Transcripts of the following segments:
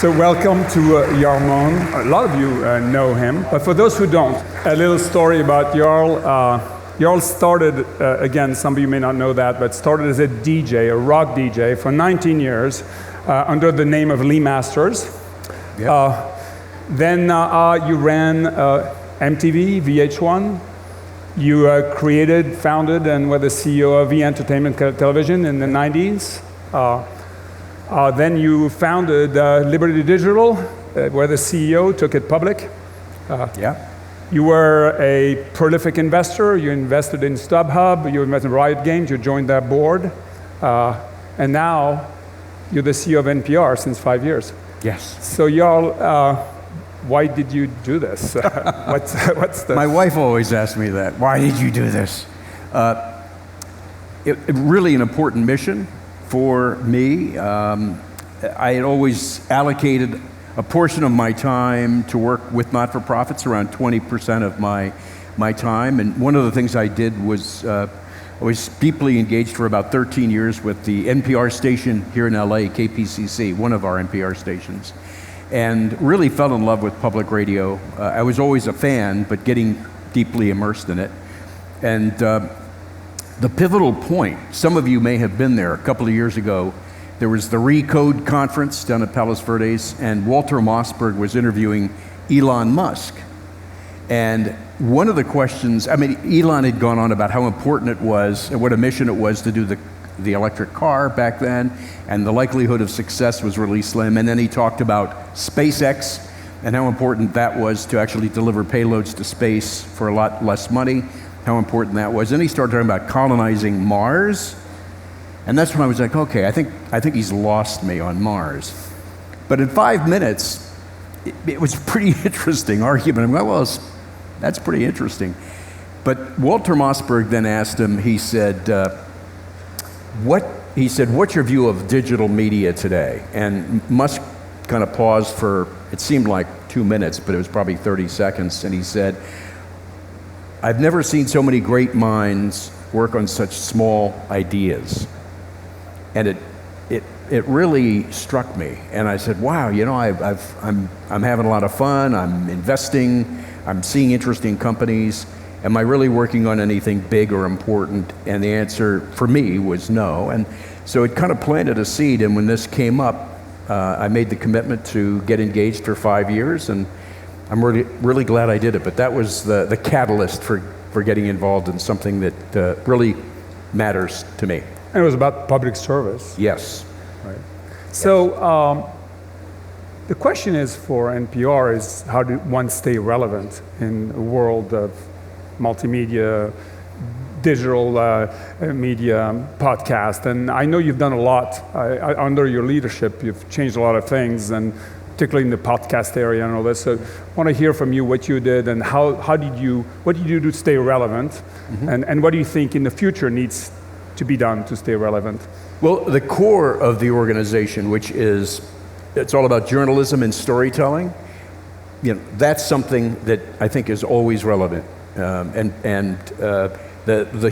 So welcome to Jarl Mohn. A lot of you know him, but for those who don't, a little story about Jarl. Jarl started, again, some of you may not know that, but started as a DJ, a rock DJ, for 19 years under the name of Lee Masters. Yep. Then you ran MTV, VH1. You created, founded, and were the CEO of E! Entertainment Television in the 90s. Then you founded Liberty Digital, where the CEO took it public. You were a prolific investor. You invested in StubHub. You invested in Riot Games. You joined that board. And now you're the CEO of NPR since 5 years. Yes. So Jarl, why did you do this? What's the... My wife always asks me that. Why did you do this? It really an important mission for me. I had always allocated a portion of my time to work with not-for-profits, around 20% of my time. And one of the things I did was I was deeply engaged for about 13 years with the NPR station here in LA, KPCC, one of our NPR stations, and really fell in love with public radio. I was always a fan, but getting deeply immersed in it. And the pivotal point, some of you may have been there a couple of years ago, there was the Recode conference down at Palos Verdes, and Walter Mossberg was interviewing Elon Musk. And one of the questions, I mean, Elon had gone on about how important it was, and what a mission it was to do the electric car back then, and the likelihood of success was really slim. And then he talked about SpaceX and how important that was to actually deliver payloads to space for a lot less money, how important that was. Then he started talking about colonizing Mars. And that's when I was like, okay, I think he's lost me on Mars. But in 5 minutes, it was a pretty interesting argument. I'm like, well, that's pretty interesting. But Walter Mossberg then asked him, he said, what's your view of digital media today? And Musk kind of paused for, it seemed like 2 minutes, but it was probably 30 seconds. And he said, I've never seen so many great minds work on such small ideas. And it really struck me. And I said, wow, you know, I'm having a lot of fun, I'm investing, I'm seeing interesting companies. Am I really working on anything big or important? And the answer for me was no. And so it kind of planted a seed, and when this came up, I made the commitment to get engaged for 5 years, and I'm really glad I did it. But that was the catalyst for getting involved in something that really matters to me. And it was about public service. Yes. Right. So the question is for NPR is, how do one stay relevant in a world of multimedia, digital media, podcast? And I know you've done a lot. Under your leadership, you've changed a lot of things, and particularly in the podcast area and all this. So I want to hear from you what you did and what did you do to stay relevant, and what do you think in the future needs to be done to stay relevant? Well, the core of the organization, which is, it's all about journalism and storytelling, you know, that's something that I think is always relevant. The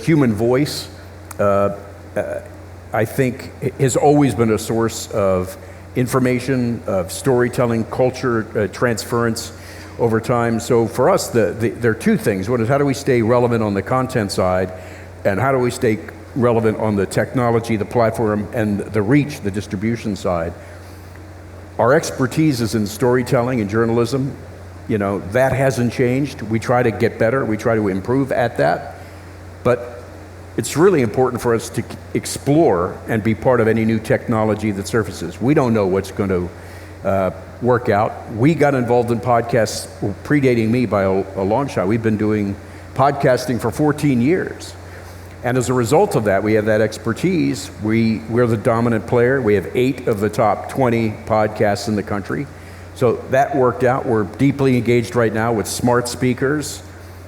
human voice, I think, has always been a source of information, of storytelling, culture, transference over time. So for us, there are two things. One is, how do we stay relevant on the content side, and how do we stay relevant on the technology, the platform, and the reach, the distribution side? Our expertise is in storytelling and journalism. You know, that hasn't changed. We try to get better. We try to improve at that. But it's really important for us to explore and be part of any new technology that surfaces. We don't know what's going to work out. We got involved in podcasts predating me by a long shot. We've been doing podcasting for 14 years. And as a result of that, we have that expertise. We're the dominant player. We have 8 of the top 20 podcasts in the country. So that worked out. We're deeply engaged right now with smart speakers.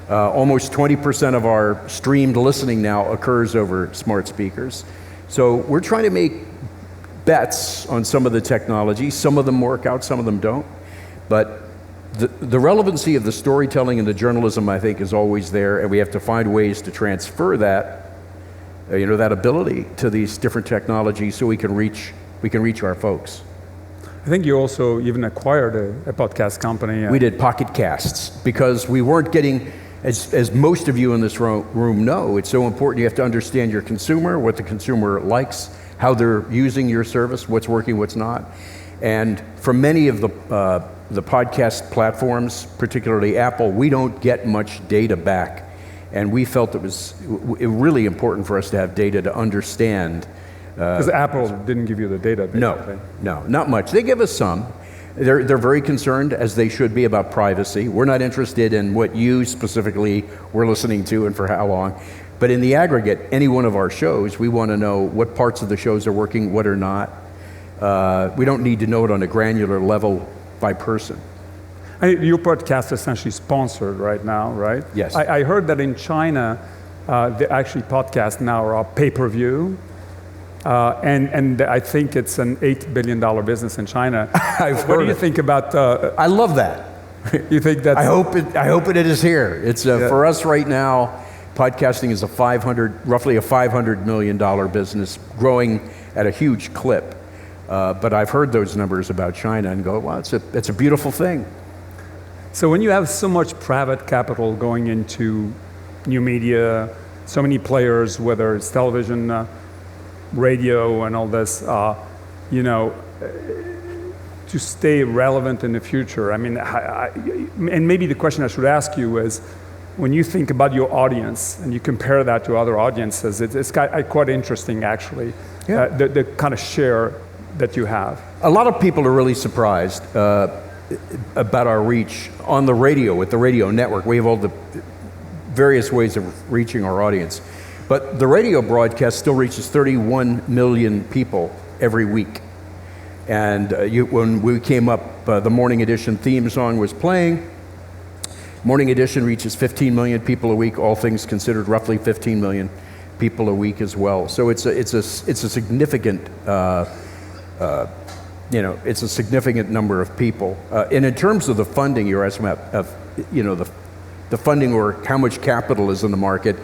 Almost 20% of our streamed listening now occurs over smart speakers. So we're trying to make bets on some of the technology. Some of them work out, some of them don't. But the relevancy of the storytelling and the journalism, I think, is always there, and we have to find ways to transfer that, that ability to these different technologies so we can reach we can reach our folks. I think you also even acquired a podcast company. We did Pocket Casts because we weren't getting, as most of you in this room know, it's so important. You have to understand your consumer, what the consumer likes, how they're using your service, what's working, what's not. And for many of the podcast platforms, particularly Apple, we don't get much data back. And we felt it was really important for us to have data to understand. Because Apple didn't give you the data. No, not much. They give us some. They're very concerned, as they should be, about privacy. We're not interested in what you specifically were listening to and for how long. But in the aggregate, any one of our shows, we want to know what parts of the shows are working, what are not. We don't need to know it on a granular level by person. Your podcast is essentially sponsored right now, right? Yes. I heard that in China, actually podcasts now are pay-per-view. And I think it's an $8 billion business in China. What do you think about? I love that. You think that? I hope it is here. It's for us right now. Podcasting is roughly a $500 million business, growing at a huge clip. But I've heard those numbers about China and go, well, it's a beautiful thing. So when you have so much private capital going into new media, so many players, whether it's television, radio and all this, to stay relevant in the future. I mean, and maybe the question I should ask you is, when you think about your audience and you compare that to other audiences, it's quite interesting, actually, the kind of share that you have. A lot of people are really surprised about our reach on the radio, with the radio network. We have all the various ways of reaching our audience. But the radio broadcast still reaches 31 million people every week. And when we came up, the Morning Edition theme song was playing. Morning Edition reaches 15 million people a week, all things considered, roughly 15 million people a week as well. So it's a significant, it's a significant number of people. And in terms of the funding, you're asking about, the funding or how much capital is in the market.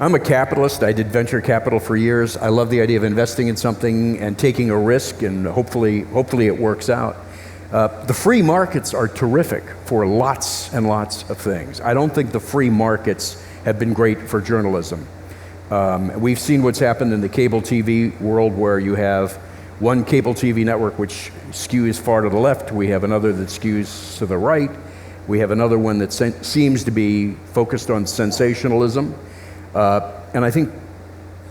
I'm a capitalist. I did venture capital for years. I love the idea of investing in something and taking a risk, and hopefully it works out. The free markets are terrific for lots and lots of things. I don't think the free markets have been great for journalism. We've seen what's happened in the cable TV world, where you have one cable TV network which skews far to the left. We have another that skews to the right. We have another one that seems to be focused on sensationalism. And I think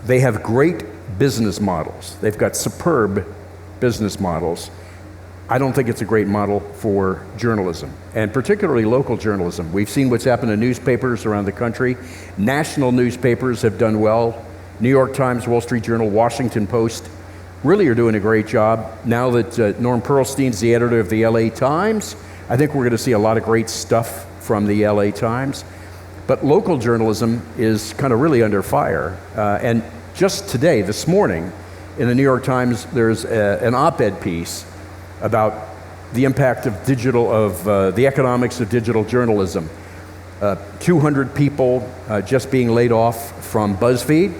they have great business models. They've got superb business models. I don't think it's a great model for journalism, and particularly local journalism. We've seen what's happened to newspapers around the country. National newspapers have done well. New York Times, Wall Street Journal, Washington Post really are doing a great job. Now that Norm Pearlstein's the editor of the LA Times, I think we're going to see a lot of great stuff from the LA Times. But local journalism is kind of really under fire. And just today, this morning, in the New York Times, there's an op-ed piece about the impact of the economics of digital journalism. 200 people just being laid off from BuzzFeed,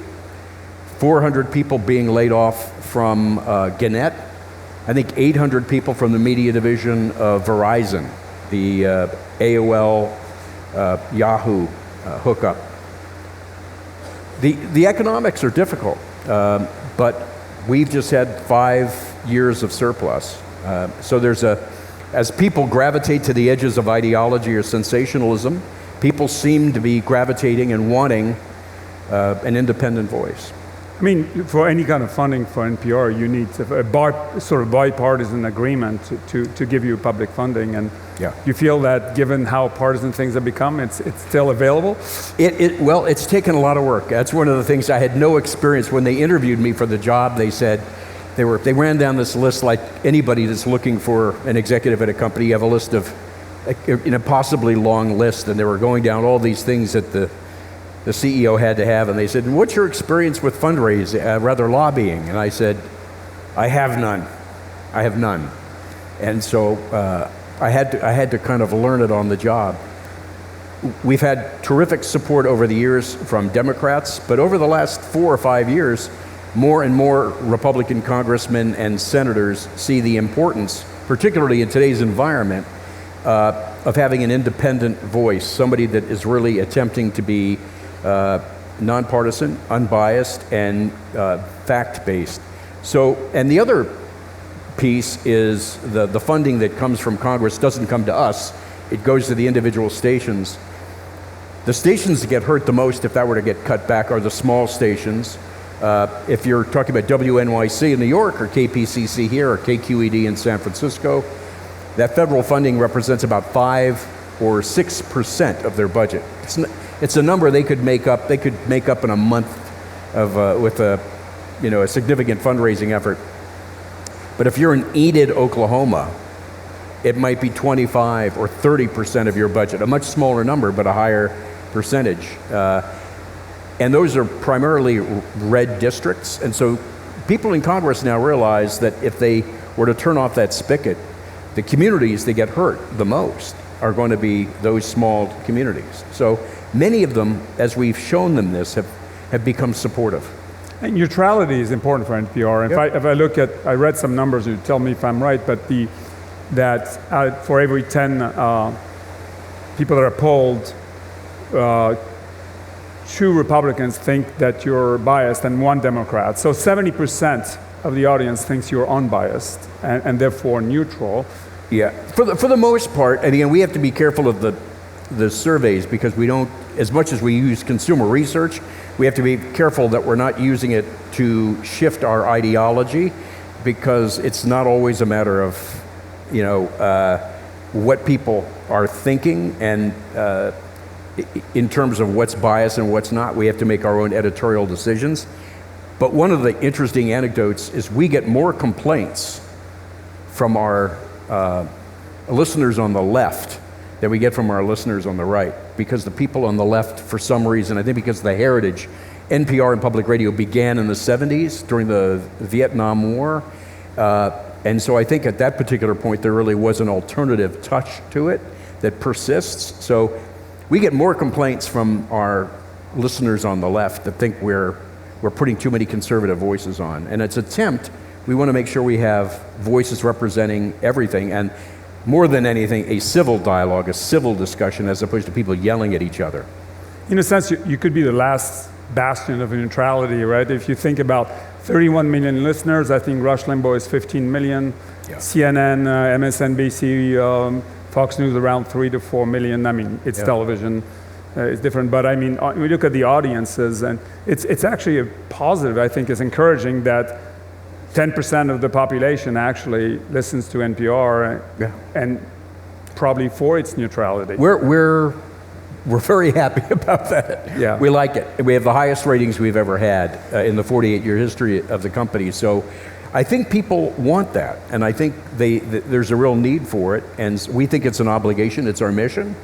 400 people being laid off from Gannett, I think 800 people from the media division of Verizon, the AOL, Yahoo hookup. The economics are difficult, but we've just had 5 years of surplus. So as people gravitate to the edges of ideology or sensationalism, people seem to be gravitating and wanting an independent voice. I mean, for any kind of funding for NPR, you need a sort of bipartisan agreement to give you public funding. And you feel that, given how partisan things have become, it's still available? Well, it's taken a lot of work. That's one of the things. I had no experience. When they interviewed me for the job, they said, they ran down this list like anybody that's looking for an executive at a company. You have a list of, possibly long list, and they were going down all these things that the CEO had to have, and they said, "What's your experience with fundraising, rather lobbying?" And I said, "I have none. I have none." And so I had to kind of learn it on the job. We've had terrific support over the years from Democrats, but over the last 4 or 5 years, more and more Republican congressmen and senators see the importance, particularly in today's environment, of having an independent voice, somebody that is really attempting to be nonpartisan, unbiased, and fact-based. So, and the other piece is the funding that comes from Congress doesn't come to us, it goes to the individual stations. The stations that get hurt the most if that were to get cut back are the small stations. If you're talking about WNYC in New York, or KPCC here, or KQED in San Francisco, that federal funding represents about 5 or 6% of their budget. It's a number they could make up. They could make up in a month with a significant fundraising effort. But if you're in Enid, Oklahoma, it might be 25 or 30% of your budget, a much smaller number, but a higher percentage. And those are primarily red districts. And so people in Congress now realize that if they were to turn off that spigot, the communities that get hurt the most are going to be those small communities. So many of them, as we've shown them this, have become supportive. And neutrality is important for NPR. Yep. If I look at, I read some numbers, you tell me if I'm right, but for every 10 people that are polled, 2 Republicans think that you're biased and 1 Democrat. So 70% of the audience thinks you're unbiased and therefore neutral. Yeah, for the most part, and again, we have to be careful of the surveys because we don't, as much as we use consumer research, we have to be careful that we're not using it to shift our ideology, because it's not always a matter of, what people are thinking, and in terms of what's biased and what's not. We have to make our own editorial decisions. But one of the interesting anecdotes is we get more complaints from our listeners on the left than we get from our listeners on the right, because the people on the left, for some reason, I think because of the heritage, NPR and public radio began in the 70s during the Vietnam War, and so I think at that particular point there really was an alternative touch to it that persists. So we get more complaints from our listeners on the left that think we're putting too many conservative voices on, and it's attempt. We want to make sure we have voices representing everything, and more than anything, a civil dialogue, a civil discussion, as opposed to people yelling at each other. In a sense, you could be the last bastion of neutrality, right? If you think about 31 million listeners, I think Rush Limbaugh is 15 million, yeah. CNN, MSNBC, Fox News around 3 to 4 million. I mean, it's television, it's different, but I mean, we look at the audiences, and it's actually a positive, I think, is encouraging that 10% of the population actually listens to NPR, and probably for its neutrality. We're very happy about that. Yeah. We like it. We have the highest ratings we've ever had in the 48-year history of the company. So I think people want that, and I think there's a real need for it, and we think it's an obligation. It's our mission.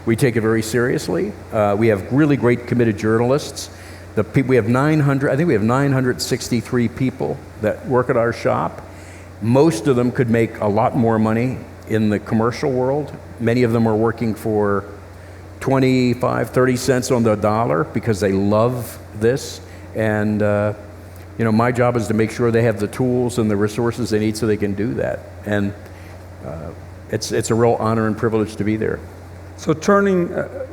We take it very seriously. We have really great committed journalists. We have 963 people that work at our shop. Most of them could make a lot more money in the commercial world. Many of them are working for 25, 30 cents on the dollar because they love this. And my job is to make sure they have the tools and the resources they need so they can do that. And it's a real honor and privilege to be there. So turning to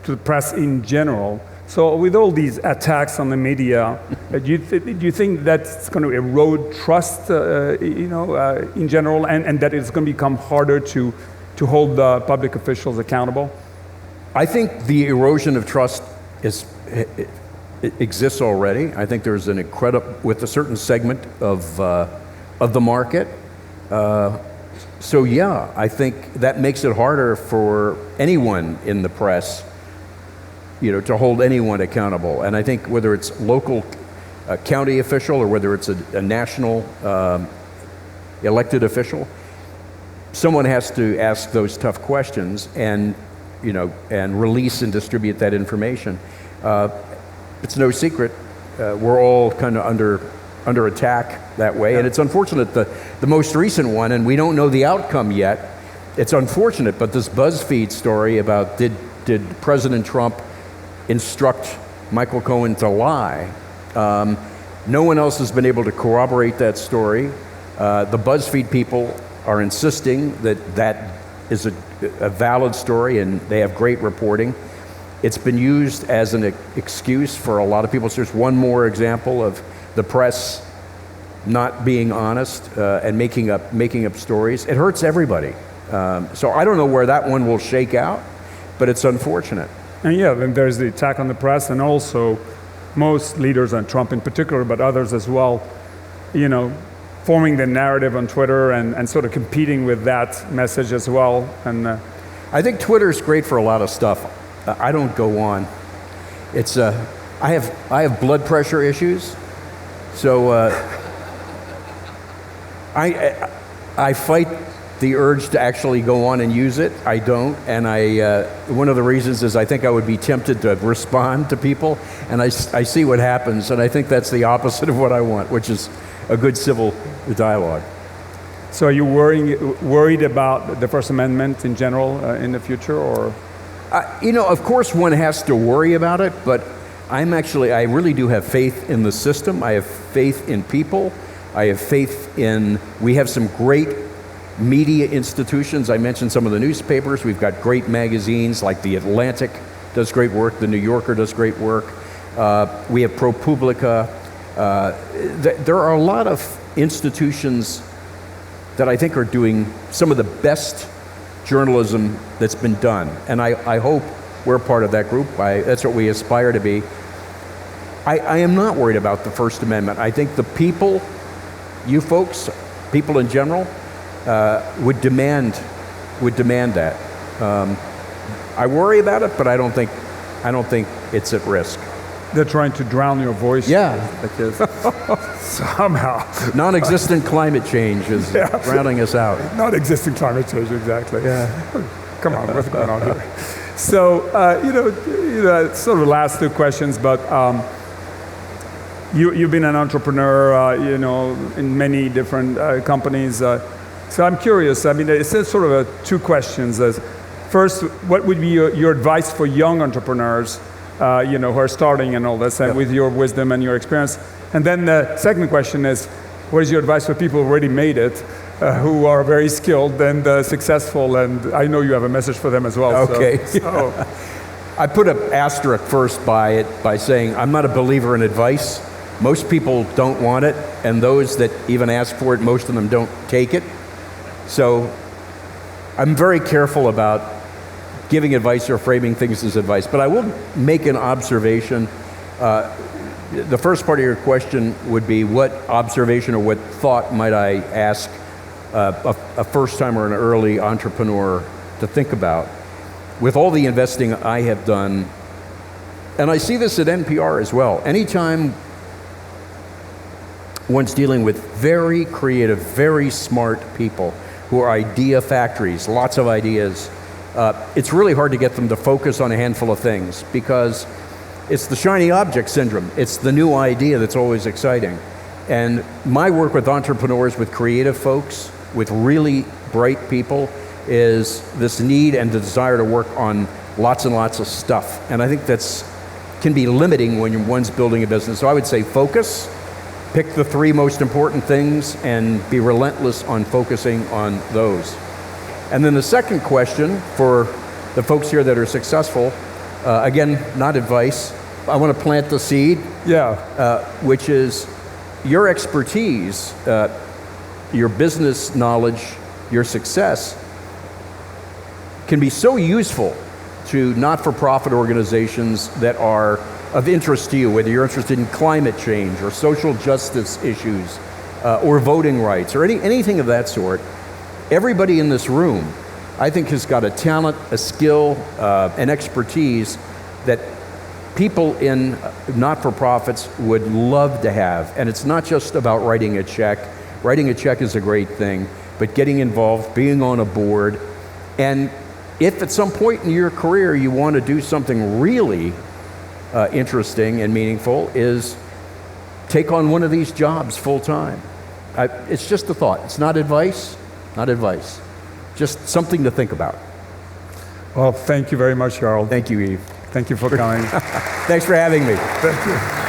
the press in general, so with all these attacks on the media, do you think that's going to erode trust, in general, and that it's going to become harder to hold the public officials accountable? I think the erosion of trust exists already. I think there's an with a certain segment of the market. So yeah, I think that makes it harder for anyone in the press, to hold anyone accountable. And I think whether it's local county official or whether it's a national elected official, someone has to ask those tough questions and release and distribute that information. It's no secret we're all kind of under attack that way, and it's unfortunate the most recent one, and we don't know the outcome yet. It's unfortunate, but this BuzzFeed story about did President Trump instruct Michael Cohen to lie, No one else has been able to corroborate that story. The BuzzFeed people are insisting that that is a valid story, and they have great reporting. It's been used as an excuse for a lot of people. So there's one more example of the press not being honest and making up stories. It hurts everybody. So I don't know where that one will shake out, but it's unfortunate. And yeah, then there's the attack on the press, and also most leaders, and Trump in particular, but others as well, forming the narrative on Twitter and sort of competing with that message as well. And I think Twitter's great for a lot of stuff. I don't go on. It's I have blood pressure issues, so I fight the urge to actually go on and use it. I don't, and one of the reasons is I think I would be tempted to respond to people, and I see what happens, and I think that's the opposite of what I want, which is a good civil dialogue. So are you worried about the First Amendment in general in the future, or? Of course one has to worry about it, but I really do have faith in the system. I have faith in people. I have faith we have some great media institutions. I mentioned some of the newspapers. We've got great magazines like The Atlantic does great work. The New Yorker does great work. We have ProPublica. There are a lot of institutions that I think are doing some of the best journalism that's been done. And I hope we're part of that group. That's what we aspire to be. I am not worried about the First Amendment. I think the people, you folks, people in general, would demand that. I worry about it, but I don't think it's at risk. They're trying to drown your voice. Yeah, because somehow non-existent climate change is drowning us out. Non-existent climate change, exactly. Yeah. Come on, what's going on here? So, sort of the last two questions, but you've been an entrepreneur, in many different companies. So I'm curious. I mean, it's sort of two questions. First, what would be your advice for young entrepreneurs, who are starting and all this, and with your wisdom and your experience? And then the second question is, what is your advice for people who already made it, who are very skilled and successful? And I know you have a message for them as well. Okay. So. I put an asterisk first by saying I'm not a believer in advice. Most people don't want it, and those that even ask for it, most of them don't take it. So I'm very careful about giving advice or framing things as advice. But I will make an observation. The first part of your question would be, what observation or what thought might I ask a first-time or an early entrepreneur to think about? With all the investing I have done, and I see this at NPR as well, anytime one's dealing with very creative, very smart people who are idea factories, lots of ideas, it's really hard to get them to focus on a handful of things because it's the shiny object syndrome. It's the new idea that's always exciting. And my work with entrepreneurs, with creative folks, with really bright people, is this need and the desire to work on lots and lots of stuff. And I think that's can be limiting when one's building a business. So I would say focus, pick the three most important things and be relentless on focusing on those. And then the second question for the folks here that are successful, again, not advice, I want to plant the seed, which is your expertise, your business knowledge, your success can be so useful to not-for-profit organizations that are of interest to you, whether you're interested in climate change or social justice issues or voting rights or anything of that sort. Everybody in this room, I think, has got a talent, a skill, an expertise that people in not-for-profits would love to have. And it's not just about writing a check. Writing a check is a great thing, but getting involved, being on a board, and if at some point in your career you want to do something really interesting and meaningful, is take on one of these jobs full time. It's just a thought. It's not advice, not advice. Just something to think about. Well, thank you very much, Jarl. Thank you, Yves. Thank you for coming. Thanks for having me. Thank you.